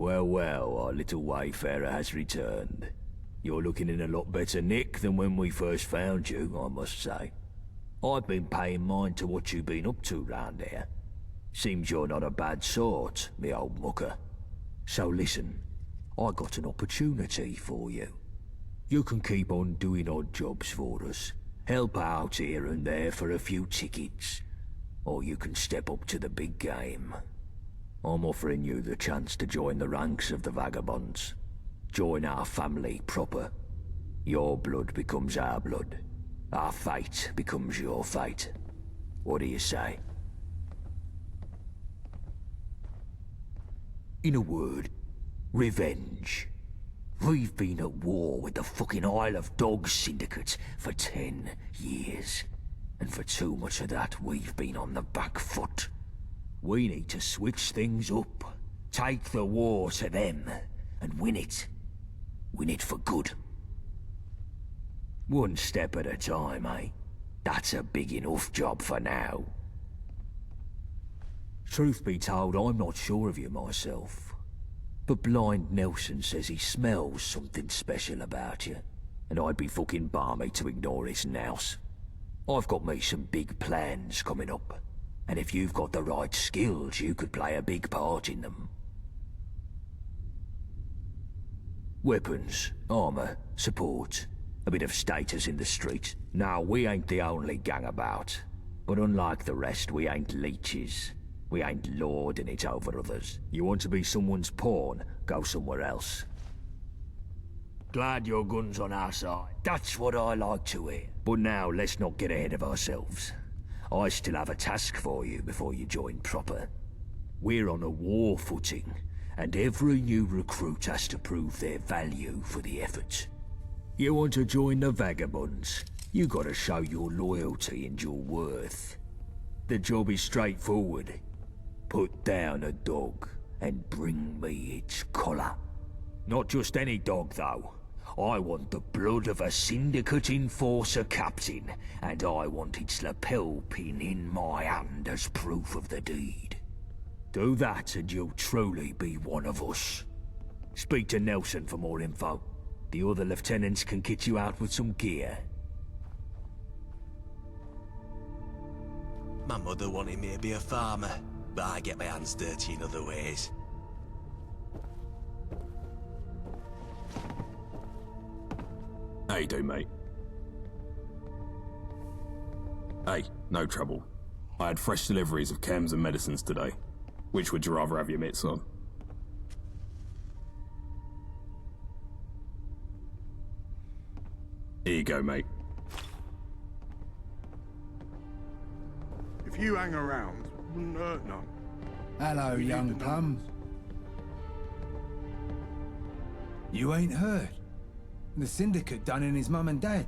Well, well, our little wayfarer has returned. You're looking in a lot better nick than when we first found you, I must say. I've been paying mind to what you've been up to round here. Seems you're not a bad sort, me old mucker. So listen, I got an opportunity for you. You can keep on doing odd jobs for us, help out here and there for a few tickets, or you can step up to the big game. I'm offering you the chance to join the ranks of the vagabonds. Join our family proper. Your blood becomes our blood. Our fate becomes your fate. What do you say? In a word, revenge. We've been at war with the fucking Isle of Dogs syndicate for 10 years. And for too much of that, we've been on the back foot. We need to switch things up. Take the war to them, and win it. Win it for good. One step at a time, eh? That's a big enough job for now. Truth be told, I'm not sure of you myself. But Blind Nelson says he smells something special about you. And I'd be fucking balmy to ignore his nouse. I've got me some big plans coming up. And if you've got the right skills, you could play a big part in them. Weapons, armor, support, a bit of status in the street. Now, we ain't the only gang about. But unlike the rest, we ain't leeches. We ain't lording it over others. You want to be someone's pawn, go somewhere else. Glad your gun's on our side. That's what I like to hear. But now, let's not get ahead of ourselves. I still have a task for you before you join proper. We're on a war footing, and every new recruit has to prove their value for the effort. You want to join the vagabonds, you gotta show your loyalty and your worth. The job is straightforward. Put down a dog and bring me its collar. Not just any dog, though. I want the blood of a syndicate enforcer captain, and I want its lapel pin in my hand as proof of the deed. Do that and you'll truly be one of us. Speak to Nelson for more info. The other lieutenants can kit you out with some gear. My mother wanted me to be a farmer, but I get my hands dirty in other ways. How you doing, mate? Hey, no trouble. I had fresh deliveries of chems and medicines today. Which would you rather have your mitts on? Here you go, mate. If you hang around, wouldn't hurt none. Hello, young plum. You ain't heard? The syndicate done in his mum and dad.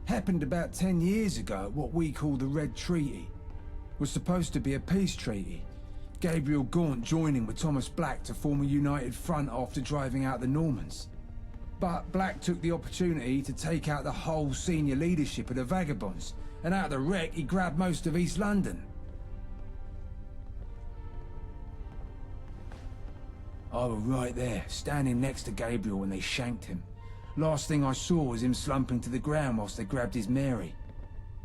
Happened about 10 years ago at what we call the Red Treaty. Was supposed to be a peace treaty. Gabriel Gaunt joining with Thomas Black to form a united front after driving out the Normans. But Black took the opportunity to take out the whole senior leadership of the Vagabonds, and out of the wreck he grabbed most of East London. I was right there, standing next to Gabriel when they shanked him. Last thing I saw was him slumping to the ground whilst they grabbed his Mary.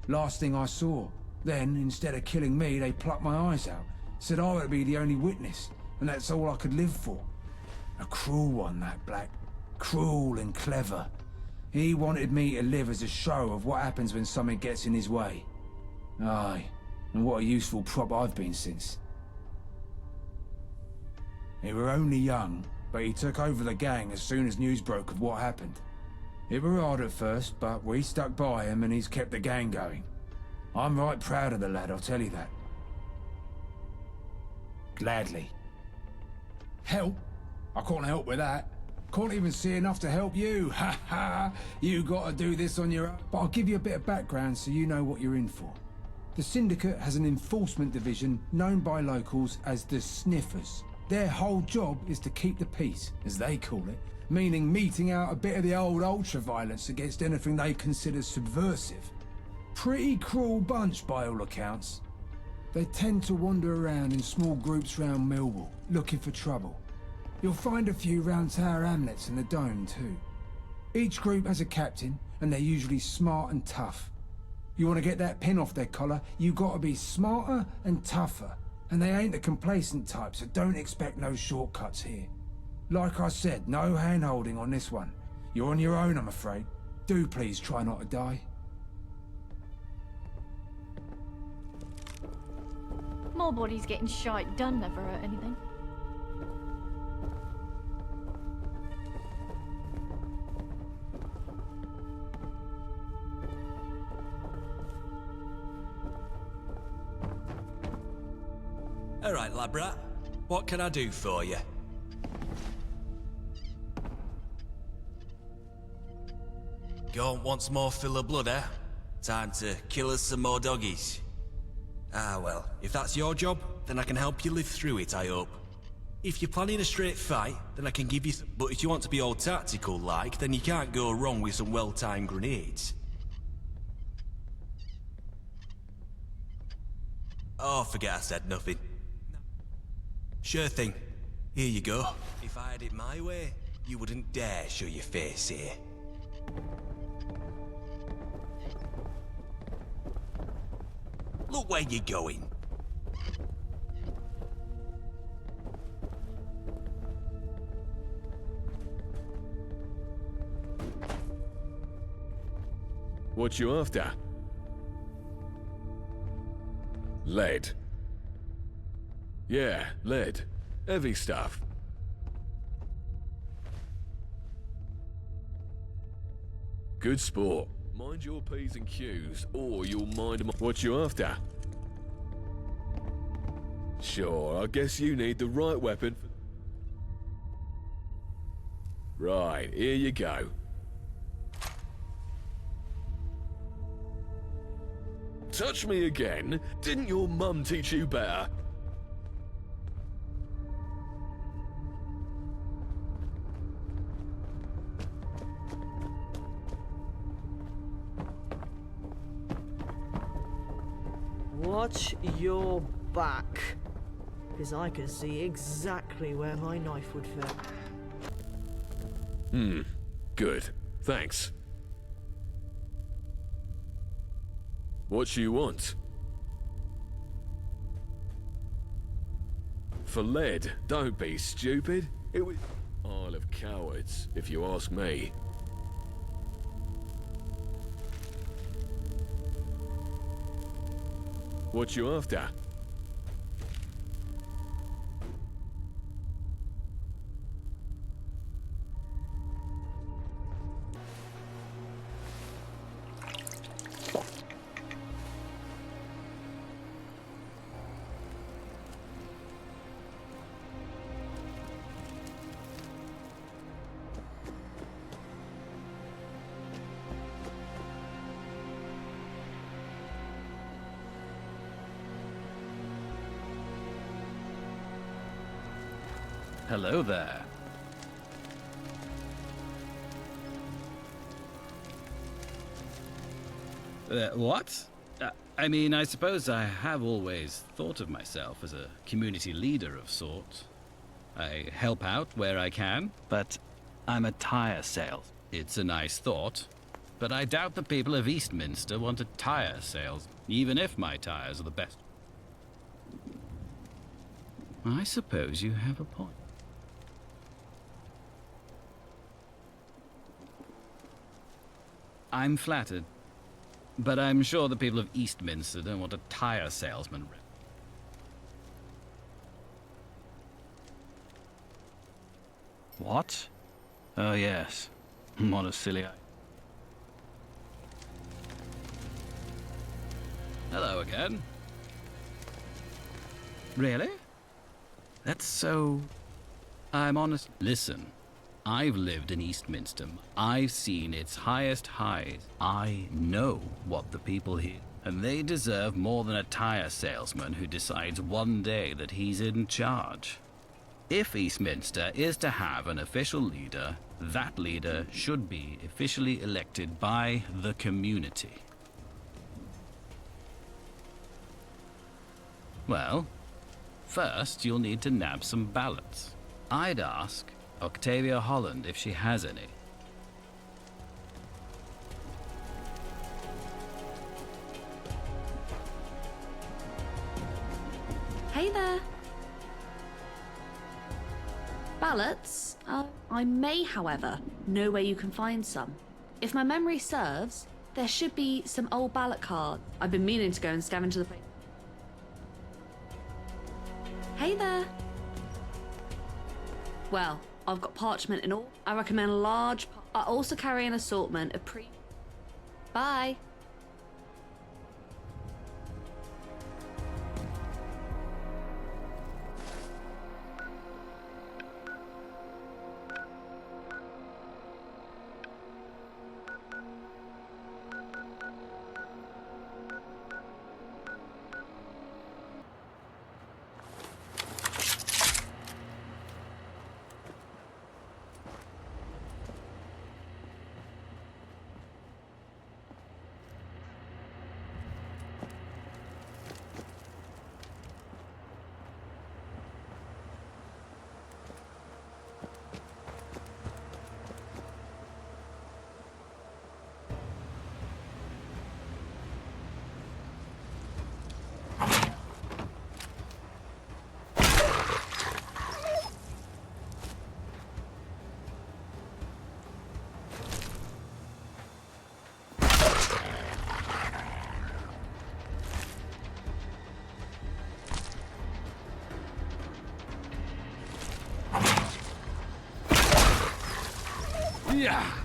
Last thing I saw. Then, instead of killing me, they plucked my eyes out. Said I would be the only witness, and that's all I could live for. A cruel one, that Black. Cruel and clever. He wanted me to live as a show of what happens when something gets in his way. Aye, and what a useful prop I've been since. He were only young, but he took over the gang as soon as news broke of what happened. It were hard at first, but we stuck by him and he's kept the gang going. I'm right proud of the lad, I'll tell you that. Gladly. Help? I can't help with that. Can't even see enough to help you. Ha ha! You gotta do this on your own. But I'll give you a bit of background so you know what you're in for. The Syndicate has an enforcement division known by locals as the Sniffers. Their whole job is to keep the peace, as they call it, meaning meting out a bit of the old ultra-violence against anything they consider subversive. Pretty cruel bunch by all accounts. They tend to wander around in small groups round Millwall, looking for trouble. You'll find a few round Tower Hamlets in the Dome too. Each group has a captain, and they're usually smart and tough. You want to get that pin off their collar, you gotta be smarter and tougher. And they ain't the complacent type, so don't expect no shortcuts here. Like I said, no hand-holding on this one. You're on your own, I'm afraid. Do please try not to die. More bodies getting shite done never hurt anything. Alright, Labrat. What can I do for you? Go on once more fill of blood, eh? Time to kill us some more doggies. Ah well, if that's your job, then I can help you live through it, I hope. If you're planning a straight fight, then I can give you some... But if you want to be all tactical like, then you can't go wrong with some well-timed grenades. Oh, forget I said nothing. Sure thing. Here you go. If I had it my way, you wouldn't dare show your face here. Look where you're going. What you after? Lead. Yeah, lead. Heavy stuff. Good sport. Mind your P's and Q's, or you'll mind them. What you after? Sure, I guess you need the right weapon. Right, here you go. Touch me again? Didn't your mum teach you better? Watch your back, because I can see exactly where my knife would fit. Good. Thanks. What you want? For lead, don't be stupid. It was Isle of Cowards, if you ask me. What you after? Hello there. What? I mean, I suppose I have always thought of myself as a community leader of sorts. I help out where I can, but I'm a tire sales. It's a nice thought, but I doubt the people of Eastminster want a tire sales, even if my tires are the best. I suppose you have a point. I'm flattered, but I'm sure the people of Eastminster don't want a tire salesman. What? Oh yes, what a silly idea. Hello again. Really? That's so... I'm honest. Listen. I've lived in Eastminster. I've seen its highest highs. I know what the people here, and they deserve more than a tire salesman who decides one day that he's in charge. If Eastminster is to have an official leader, that leader should be officially elected by the community. Well, first you'll need to nab some ballots. I'd ask Octavia Holland if she has any. Hey there. Ballots? I may, however, know where you can find some. If my memory serves, there should be some old ballot cards. I've been meaning to go and scavenge the place. Hey there. Well, I've got parchment and all. I recommend a large. I also carry an assortment of Bye. Yeah.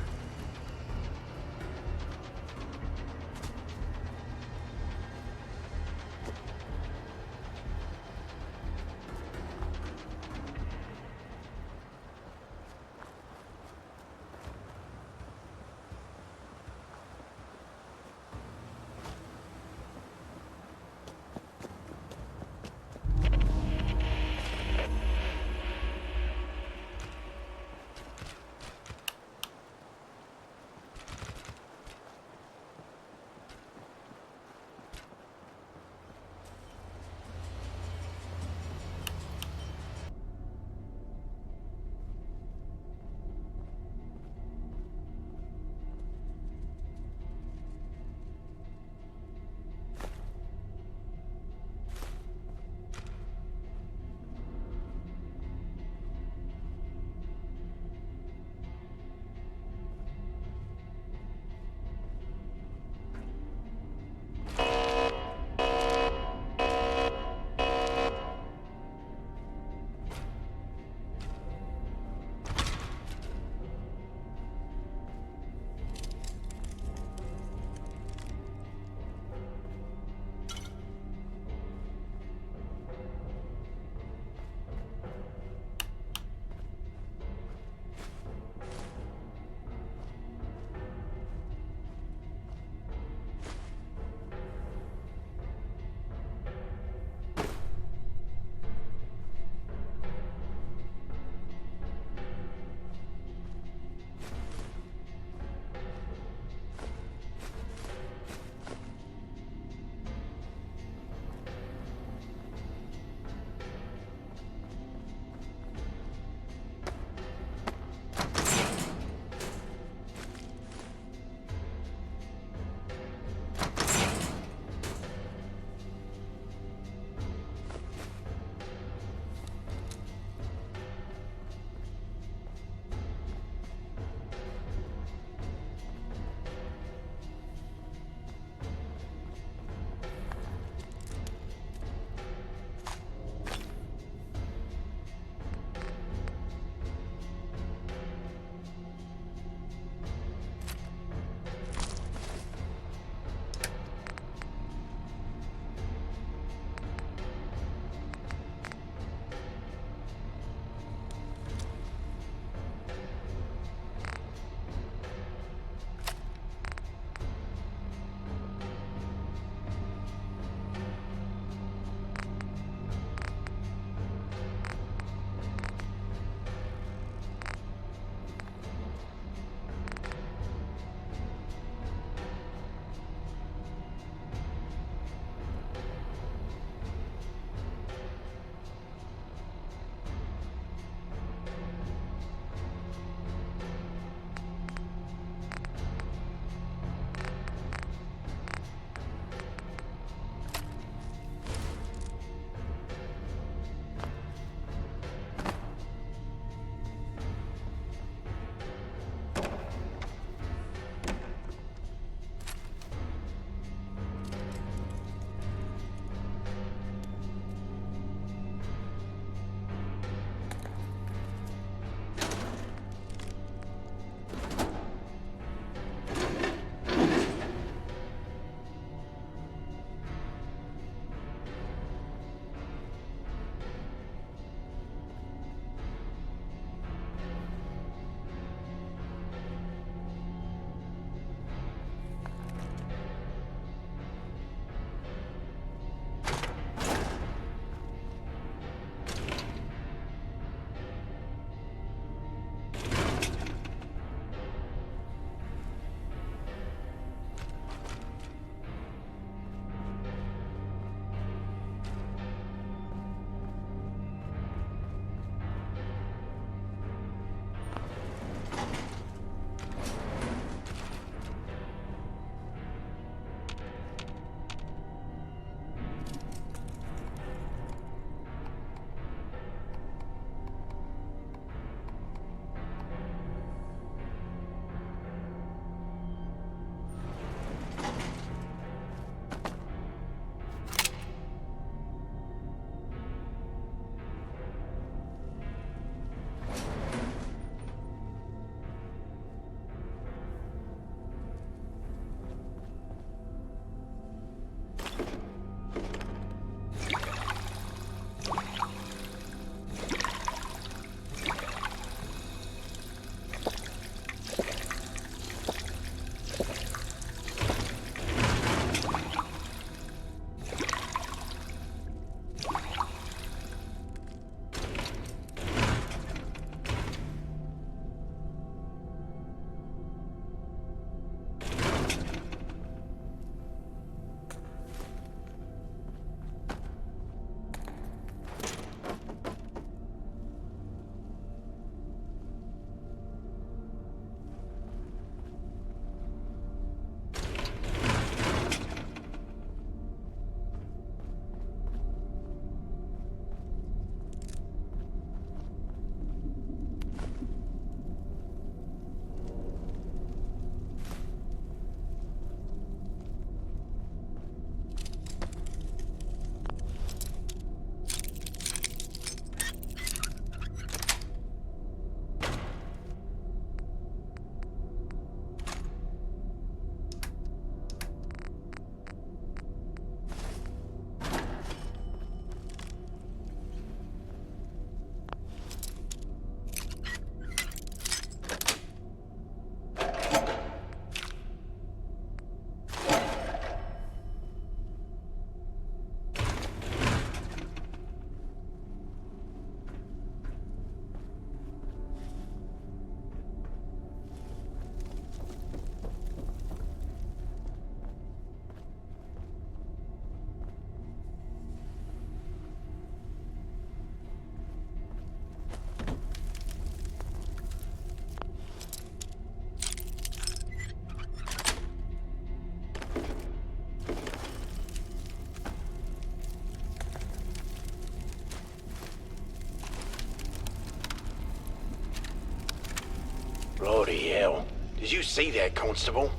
Did you see that, Constable?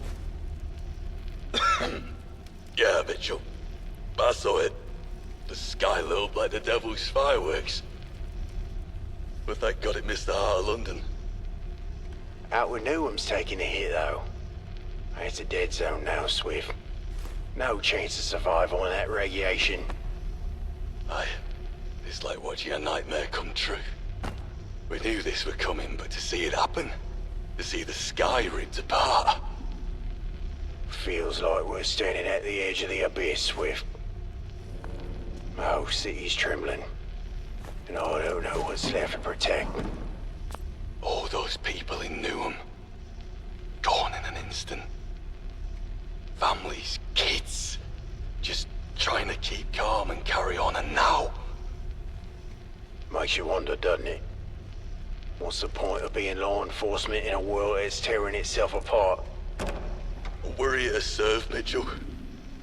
Yeah, Mitchell. I saw it. The sky lit up like the devil's fireworks. But thank God it missed the heart of London. Outward Newham's taking a hit, though. It's a dead zone now, Swift. No chance of survival in that radiation. Aye. It's like watching a nightmare come true. We knew this were coming, but to see it happen, to see the sky ripped apart. Feels like we're standing at the edge of the abyss, Swift. My whole city's trembling. And I don't know what's left to protect. All those people in Newham. Gone in an instant. Families, kids. Just trying to keep calm and carry on, and now... Makes you wonder, doesn't it? What's the point of being law enforcement in a world that's tearing itself apart? We're here to serve, Mitchell.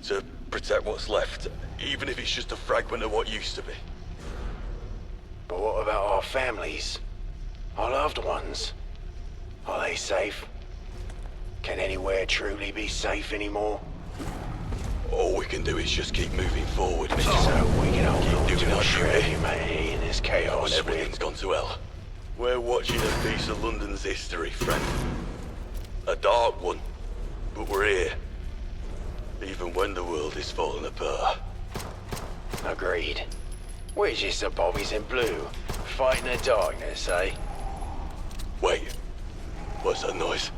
To protect what's left, even if it's just a fragment of what used to be. But what about our families? Our loved ones? Are they safe? Can anywhere truly be safe anymore? All we can do is just keep moving forward, Mitchell. So we can hold on Keep doing to a our shred of duty. humanity in this chaos. When everything's gone to hell. We're watching a piece of London's history, friend. A dark one, but we're here. Even when the world is falling apart. Agreed. We're just the bobbies in blue, fighting the darkness, eh? Wait, what's that noise?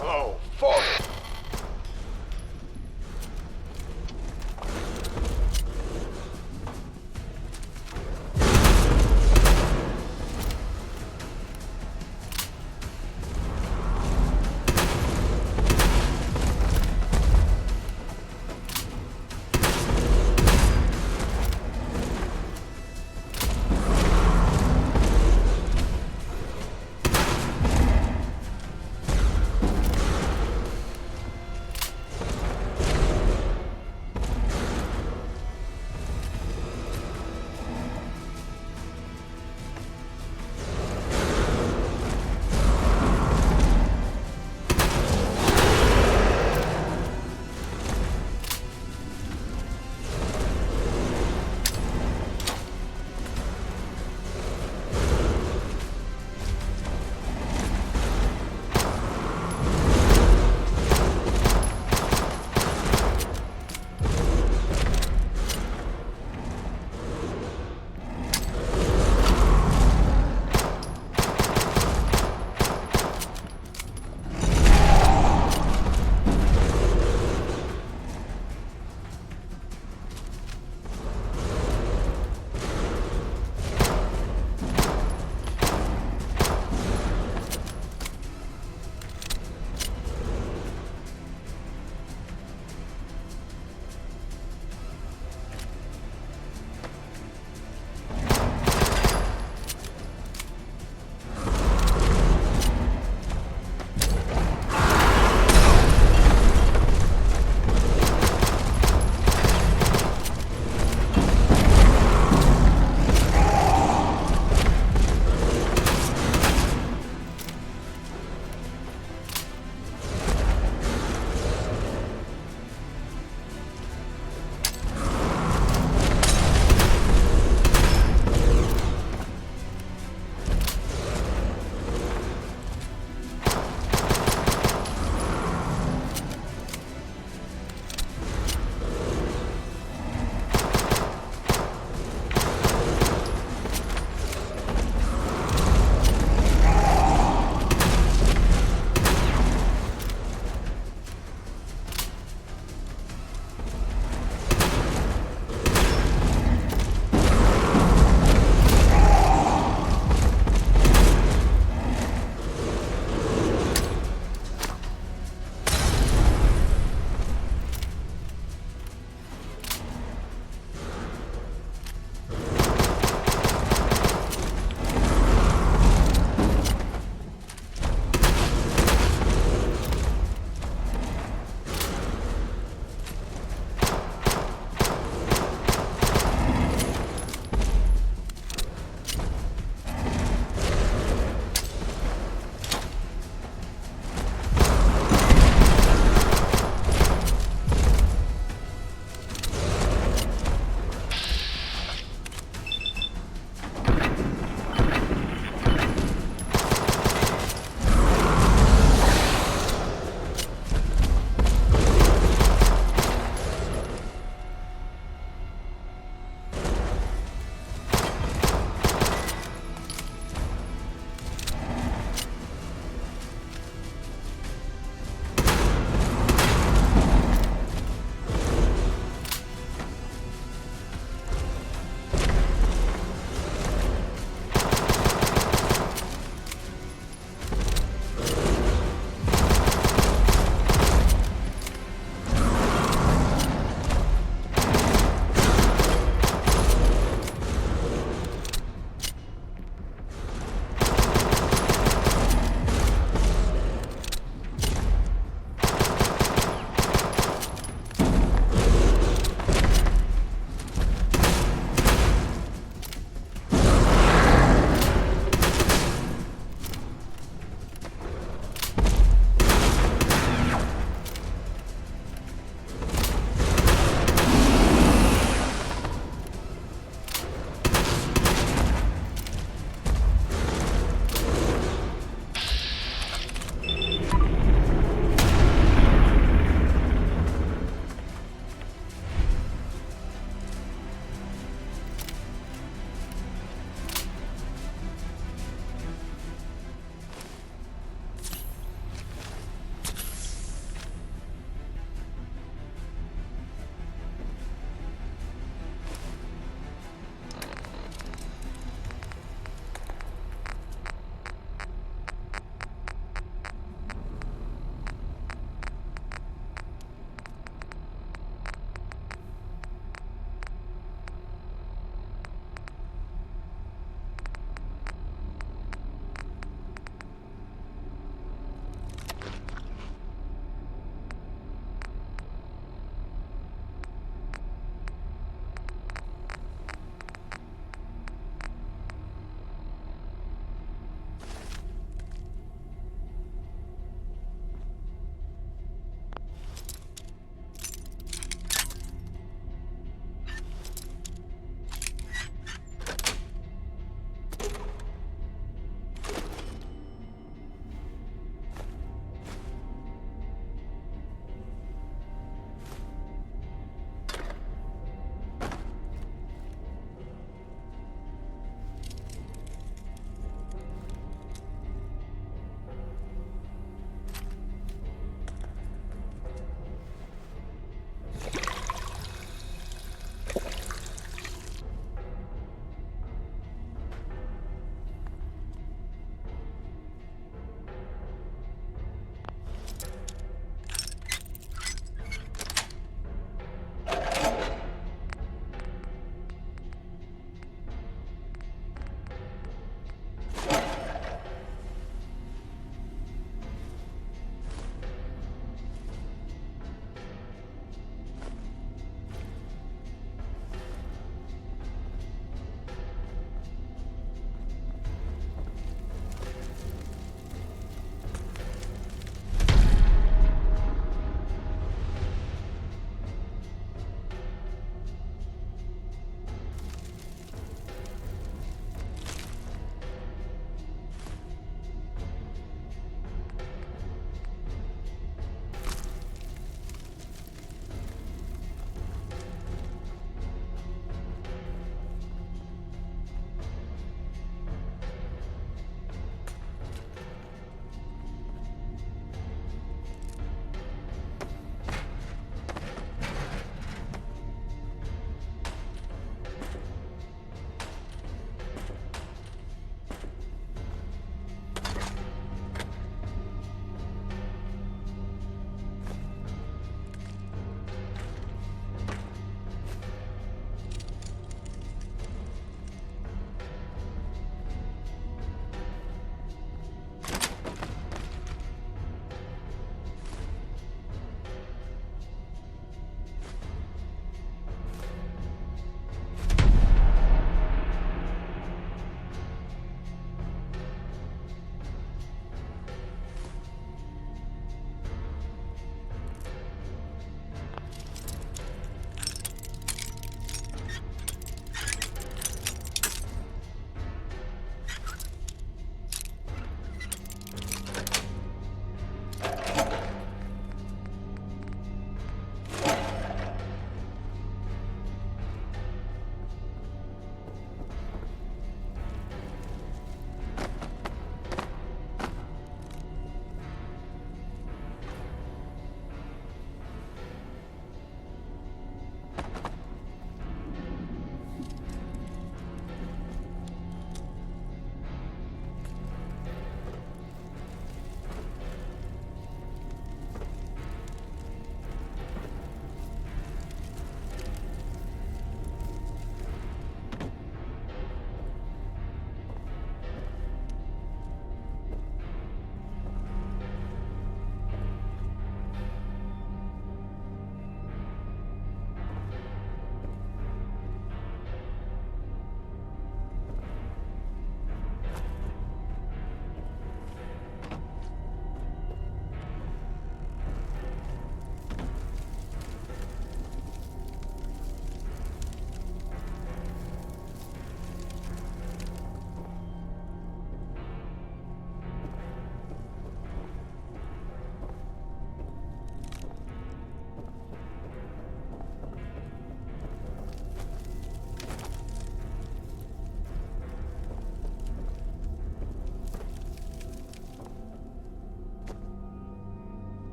Oh, fuck!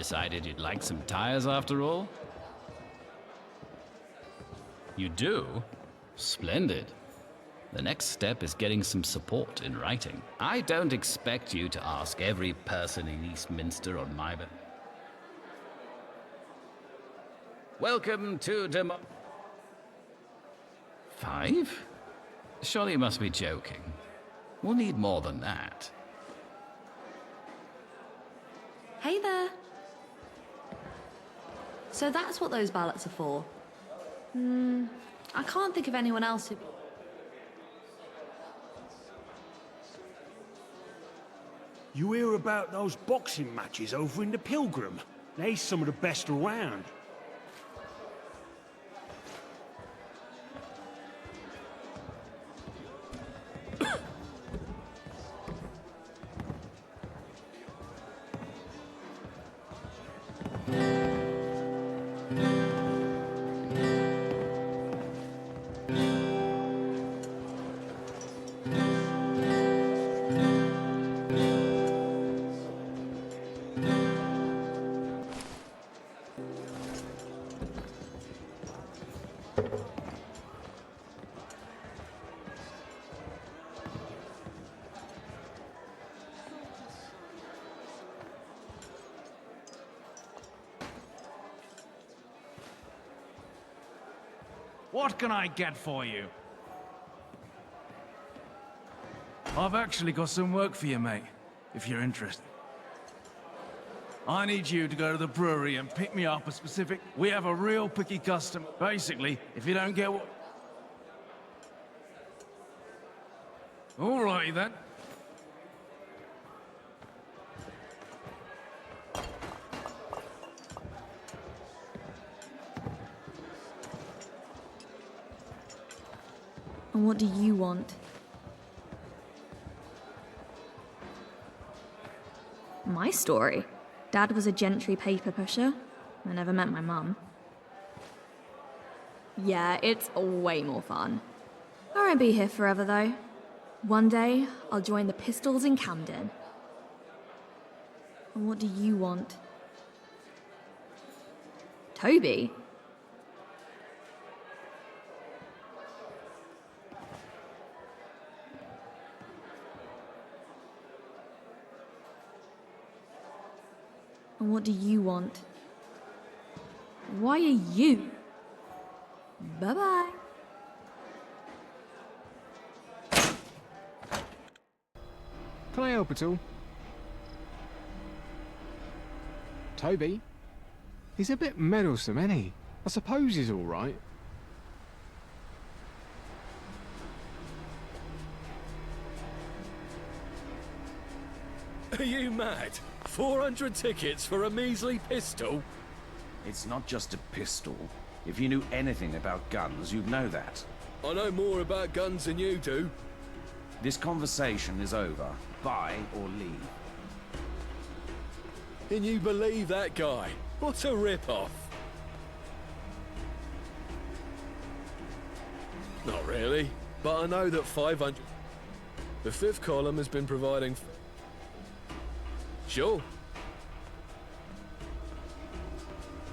decided you'd like some tires after all? You do? Splendid. The next step is getting some support in writing. I don't expect you to ask every person in Eastminster on my... Welcome to Demo... 5? Surely you must be joking. We'll need more than that. Hey there. So that's what those ballots are for. I can't think of anyone else who... You hear about those boxing matches over in the Pilgrim? They're some of the best around. What can I get for you? I've actually got some work for you, mate, if you're interested. I need you to go to the brewery and pick me up a specific... We have a real picky customer. Basically, if you don't get what... Alrighty then. And what do you want? My story? Dad was a gentry paper pusher. I never met my mum. Yeah, it's way more fun. I won't be here forever, though. One day, I'll join the Pistols in Camden. And what do you want? Toby? And what do you want? Why are you? Bye-bye. Can I help at all? Toby? He's a bit meddlesome, ain't he? I suppose he's all right. Are you mad? 400 tickets for a measly pistol? It's not just a pistol. If you knew anything about guns, you'd know that. I know more about guns than you do. This conversation is over. Buy or leave. Can you believe that guy? What a rip-off. Not really, but I know that 500... The fifth column has been providing... Sure.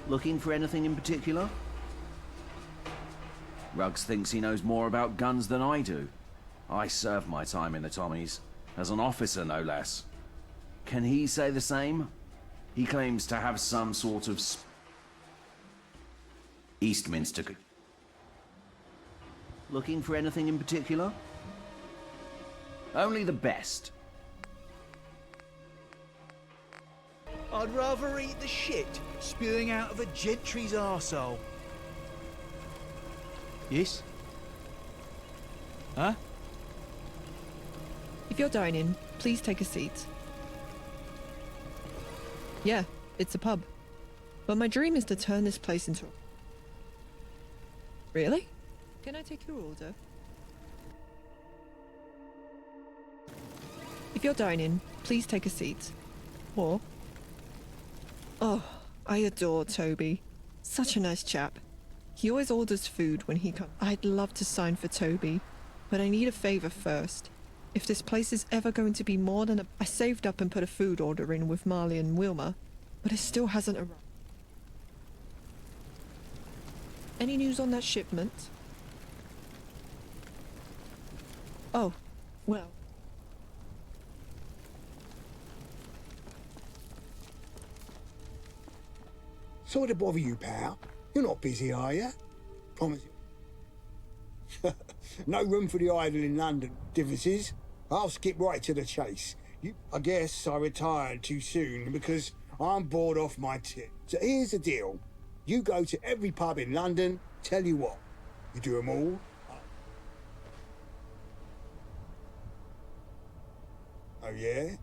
Looking for anything in particular? Ruggs thinks he knows more about guns than I do. I served my time in the Tommies, as an officer no less. Can he say the same? He claims to have some sort of... Eastminster. Looking for anything in particular? Only the best. I'd rather eat the shit spewing out of a gentry's arsehole. Yes? Huh? If you're dining, please take a seat. Yeah, it's a pub. But my dream is to turn this place into... Really? Can I take your order? If you're dining, please take a seat. Or... Oh, I adore Toby. Such a nice chap. He always orders food when he comes. I'd love to sign for Toby, but I need a favor first. If this place is ever going to be more than a... I saved up and put a food order in with Marley and Wilma, but it still hasn't arrived. Any news on that shipment? Oh, well. Sorry to bother you, pal. You're not busy, are you? Promise you. No room for the idle in London, differences. I'll skip right to the chase. I guess I retired too soon because I'm bored off my tip. So here's the deal. You go to every pub in London, tell you what. You do them all. Oh, yeah?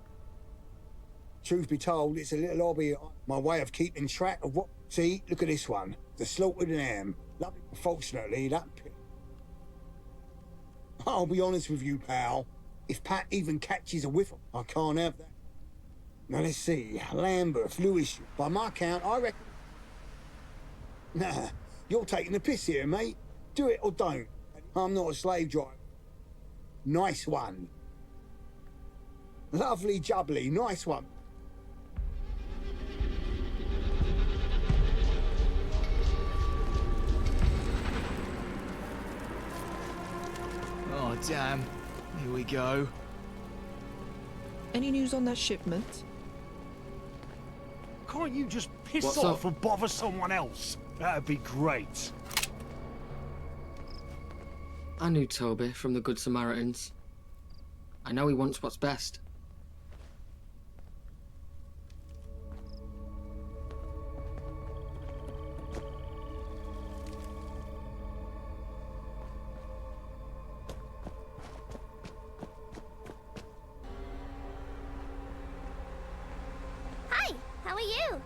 Truth be told, it's a little hobby. My way of keeping track of what... See, look at this one. The slaughtered lamb. Lovely. Unfortunately, that... I'll be honest with you, pal. If Pat even catches a whiff, I can't have that. Now, let's see. Lambeth, Lewis. By my count, I reckon... Nah, you're taking the piss here, mate. Do it or don't. I'm not a slave driver. Nice one. Lovely jubbly, nice one. Oh, damn. Here we go. Any news on that shipment? Can't you just piss What's off up? and bother someone else? That'd be great. I knew Toby from the Good Samaritans. I know he wants what's best. Hi, how are you?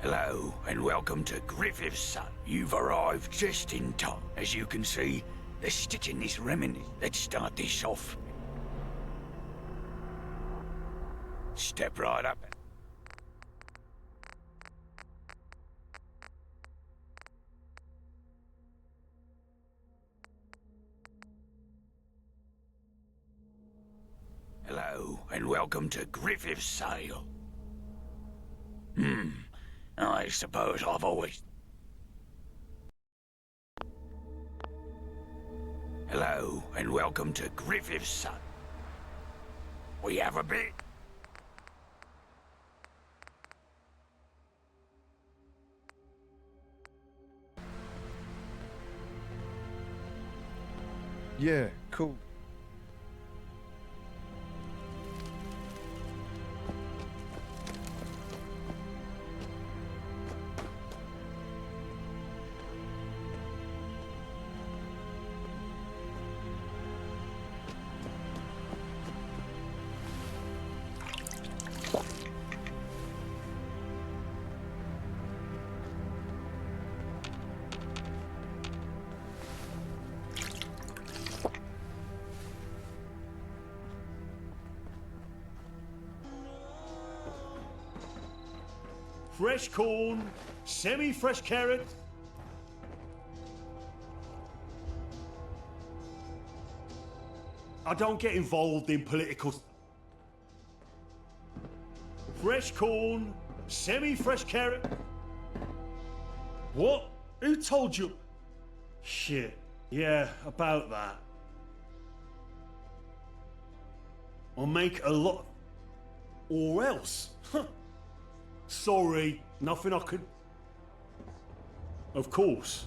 Hello, and welcome to Griffith's Son. You've arrived just in time. As you can see, they're stitching this remnant. Let's start this off. Step right up. Hello, and welcome to Griffith's Sale. I suppose I've always... Hello, and welcome to Griffith's Son. We have a bit... Yeah, cool. Fresh corn, semi-fresh carrot. I don't get involved in political... Fresh corn, semi-fresh carrot. What? Who told you? Shit. Yeah, about that. I'll make a lot... Or else. Sorry, nothing I could... Of course.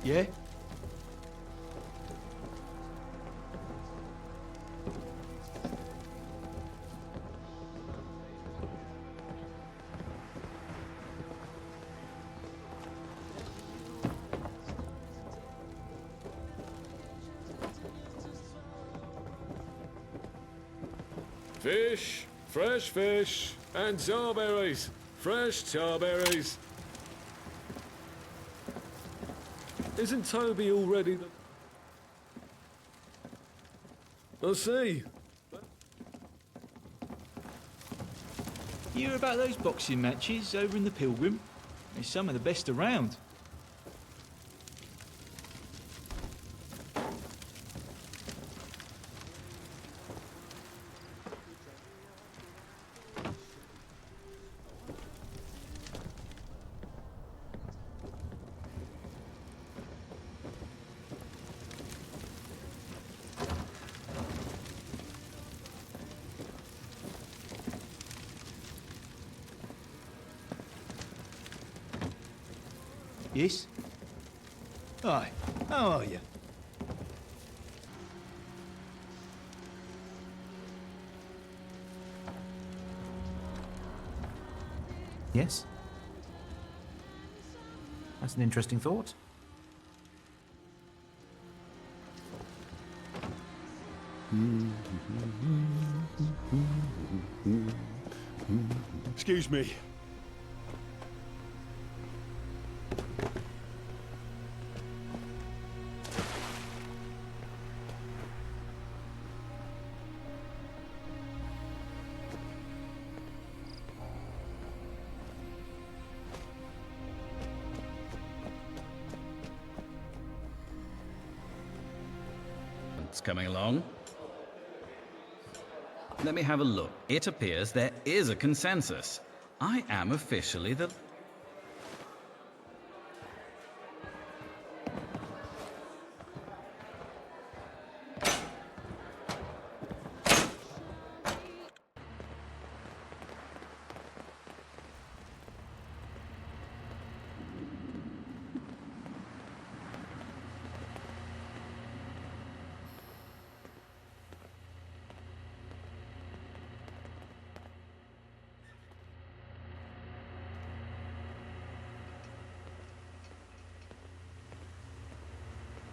Yeah? Fish, fresh fish, and tarberries. Fresh tarberries. Isn't Toby already the... I see. You hear about those boxing matches over in the Pilgrim? They're some of the best around. Yes? Hi, how are you? Yes? That's an interesting thought. Excuse me. It's coming along. Let me have a look. It appears there is a consensus. I am officially the...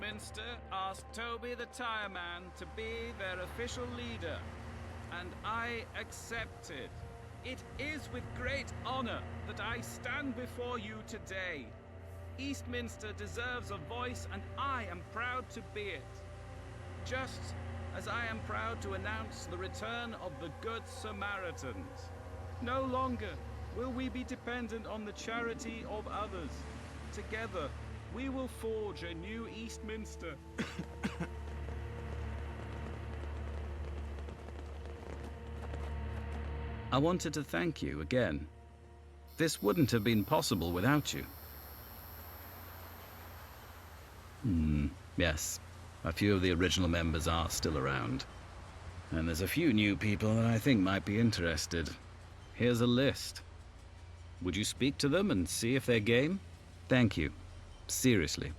Minster asked Toby the Tire Man to be their official leader, and I accepted. It is with great honor that I stand before you today. Eastminster deserves a voice, and I am proud to be it. Just as I am proud to announce the return of the Good Samaritans. No longer will we be dependent on the charity of others. Together, we will forge a new Eastminster. I wanted to thank you again. This wouldn't have been possible without you. Yes. A few of the original members are still around. And there's a few new people that I think might be interested. Here's a list. Would you speak to them and see if they're game? Thank you. Seriously.